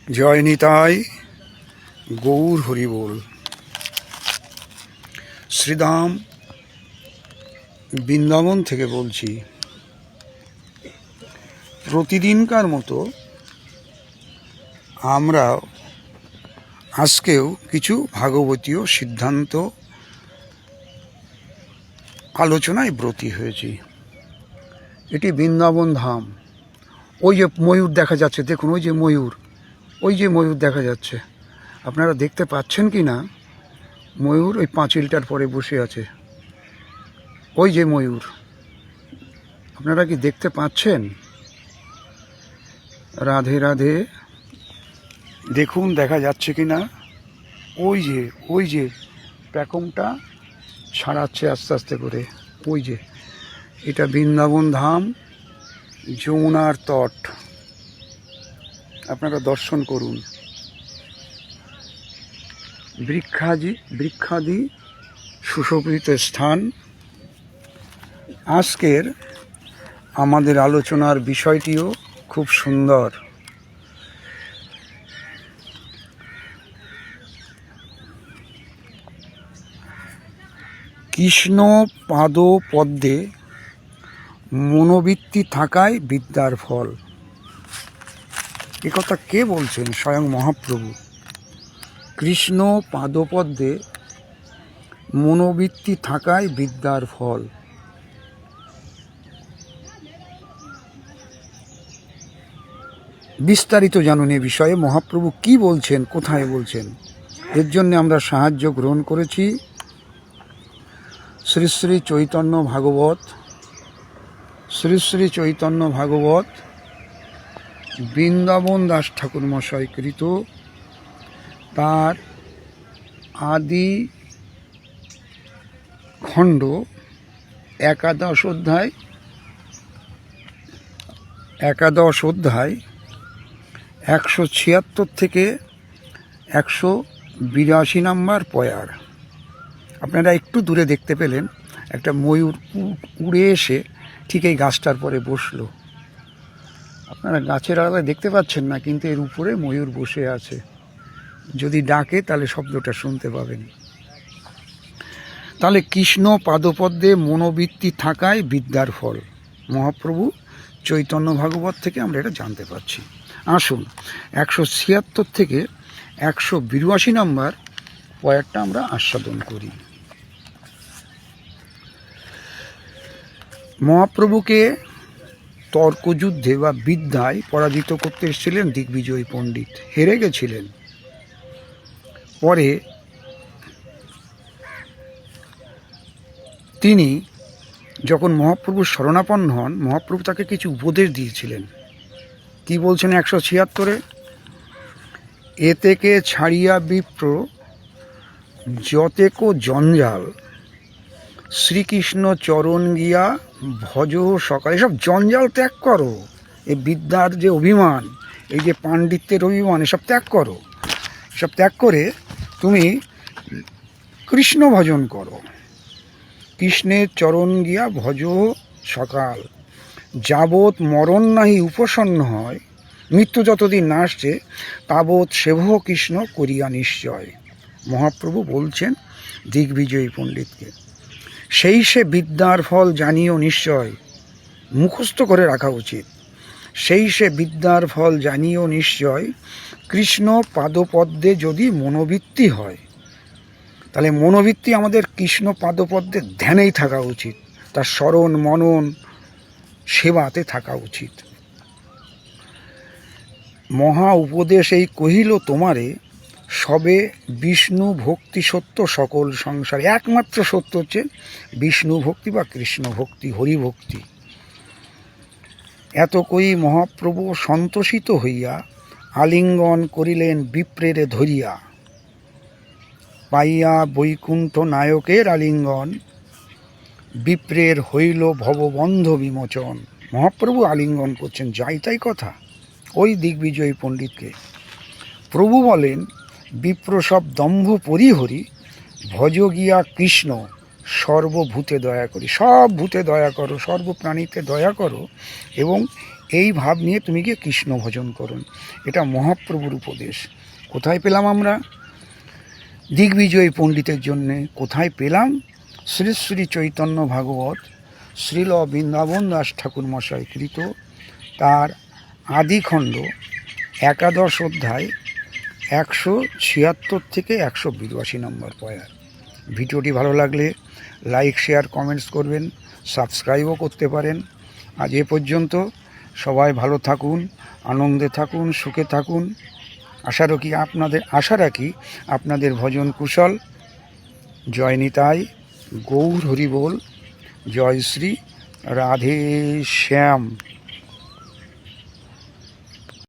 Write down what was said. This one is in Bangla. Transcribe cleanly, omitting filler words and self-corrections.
জয় নিতাই গৌর হরি বল। শ্রীধাম বৃন্দাবন থেকে বলছি। প্রতিদিনকার মতো আমরা আজকেও কিছু ভাগবতীয় সিদ্ধান্ত আলোচনায় ব্রতী হয়েছি। এটি বৃন্দাবন ধাম। ওই যে ময়ূর দেখা যাচ্ছে, দেখুন ওই যে ময়ূর, দেখা যাচ্ছে। আপনারা দেখতে পাচ্ছেন কি না? ময়ূর ওই পাঁচিলটার পরে বসে আছে। ওই যে ময়ূর, আপনারা কি দেখতে পাচ্ছেন? রাধে রাধে। দেখুন দেখা যাচ্ছে কি না? ওই যে প্যাকমটা ছাড়াচ্ছে আস্তে আস্তে করে। ওই যে, এটা বৃন্দাবন ধাম, যমুনার তট। আপনারা দর্শন করুন। বৃক্ষাদি সুশোভিত স্থান। আজকের আমাদের আলোচনার বিষয়টিও খুব সুন্দর। কৃষ্ণ পাদপদ্মে মনোবৃত্তি থাকায় বিদ্যার ফল। এ কথা কে বলছেন? স্বয়ং মহাপ্রভু। কৃষ্ণ পাদপদ্মে মনোবৃত্তি থাকায় বিদ্যার ফল। বিস্তারিত জানুন এ বিষয়ে মহাপ্রভু কি বলছেন, কোথায় বলছেন। এর জন্য আমরা সাহায্য গ্রহণ করেছি শ্রী শ্রী চৈতন্য ভাগবত বৃন্দাবন দাস ঠাকুর মশাই কৃত তার আদি খণ্ড 11 অধ্যায় 176 থেকে 182 নম্বর পয়ার। আপনারা একটু দূরে দেখতে পেলেন একটা ময়ূর উড়ে এসে ঠিক এই গাছটার পরে বসলো। আপনারা গাছের আড়ালে দেখতে পাচ্ছেন না, কিন্তু এর উপরে ময়ূর বসে আছে। যদি ডাকে তাহলে শব্দটা শুনতে পাবেন। তাহলে কৃষ্ণ পাদপদ্মে মনোবৃত্তি থাকায় বিদ্যার ফল। মহাপ্রভু চৈতন্য ভাগবত থেকে আমরা এটা জানতে পারছি। আসুন 176 থেকে 182 নম্বর পয়েন্টটা আমরা আস্বাদন করি। মহাপ্রভুকে তর্কযুদ্ধে বা বিদ্যায় পরাজিত করতে এসেছিলেন দিগ্বিজয়ী পণ্ডিত। হেরে গেছিলেন। পরে তিনি যখন মহাপ্রভুর শরণাপন্ন হন, মহাপ্রভু তাকে কিছু উপদেশ দিয়েছিলেন। কি বলছেন 176-এ? এ থেকে ছাড়িয়া বিপ্র যতেক জঞ্জাল, শ্রীকৃষ্ণ চরণ গিয়া ভজ সকাল। এসব জঞ্জাল ত্যাগ করো। এই বিদ্যার যে অভিমান, এই যে পাণ্ডিত্যের অভিমান, এসব ত্যাগ করো। সব ত্যাগ করে তুমি কৃষ্ণ ভজন করো। কৃষ্ণের চরণ গিয়া ভজ সকাল, যাবৎ মরণ নাহি উপসন্ন হয়, মৃত্যু যতদিন না আসছে তাবৎ সেভ কৃষ্ণ করিয়া নিশ্চয়। মহাপ্রভু বলছেন দিগ্বিজয়ী পণ্ডিতকে, সেই সে বিদ্যার ফল জানিও নিশ্চয়। মুখস্থ করে রাখা উচিত। সেই সে বিদ্যার ফল জানিও নিশ্চয়, কৃষ্ণ পাদপদ্মে যদি মনোবৃত্তি হয়। তাহলে মনোবৃত্তি আমাদের কৃষ্ণ পাদপদ্মের ধ্যানেই থাকা উচিত, তার স্মরণ মনন সেবাতে থাকা উচিত। মহা উপদেশ এই কহিল তোমারে, সবে বিষ্ণু ভক্তি সত্য সকল সংসারে। একমাত্র সত্য হচ্ছে বিষ্ণু ভক্তি বা কৃষ্ণ ভক্তি, হরি ভক্তি। এত কই মহাপ্রভু সন্তোষিত হইয়া আলিঙ্গন করিলেন বিপ্রেরে ধরিয়া। পাইয়া বৈকুণ্ঠ নায়কের আলিঙ্গন, বিপ্রের হইল ভববন্ধ বিমোচন। মহাপ্রভু আলিঙ্গন করছেন, যাই তাই কথা ওই দিগ্বিজয়ী পণ্ডিতকে। প্রভু বলেন, বিপ্র সব দম্ভ পরিহরি, ভজ গিয়া কৃষ্ণ সর্বভূতে দয়া করি। সব ভূতে দয়া করো, সর্বপ্রাণীতে দয়া করো, এবং এই ভাব নিয়ে তুমি গিয়ে কৃষ্ণ ভজন করুন। এটা মহাপ্রভুর উপদেশ। কোথায় পেলাম আমরা? দিগ্বিজয়ী পণ্ডিতের জন্যে। কোথায় পেলাম? শ্রী শ্রী চৈতন্য ভাগবত শ্রীল বৃন্দাবন দাস ঠাকুর মশাই কৃত তার আদিখণ্ড 11 অধ্যায় 176 থেকে 182 নম্বর পয়ার। ভিডিওটি ভালো লাগলে লাইক শেয়ার কমেন্টস করবেন, সাবস্ক্রাইবও করতে পারেন। আজ এ পর্যন্ত। সবাই ভালো থাকুন, আনন্দে থাকুন, সুখে থাকুন। আশা রাখি আপনাদের ভজন কুশল। জয় নিতাই, গৌর হরি বল, জয় শ্রী রাধে শ্যাম।